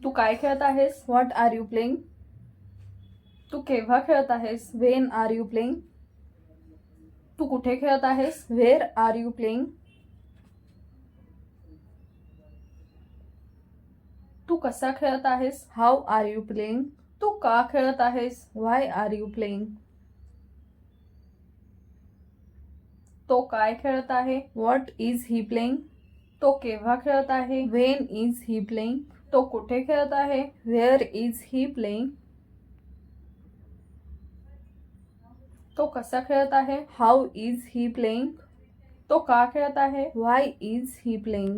तू काय खेळत आहेस? What are you playing? तू केव्हा खेळत आहेस? When are you playing? तू कुठे खेळत आहेस? Where are you playing? तू कसा खेळत आहेस? How are you playing? तू का खेळत आहेस? Why are you playing? तो काय खेळत आहे? What is he playing? तो केव्हा खेळत आहे? When is he playing? तो कुठे खेळत आहे? Where is he playing? तो कसा खेळत आहे? How is he playing? तो का खेळत आहे? Why is he playing?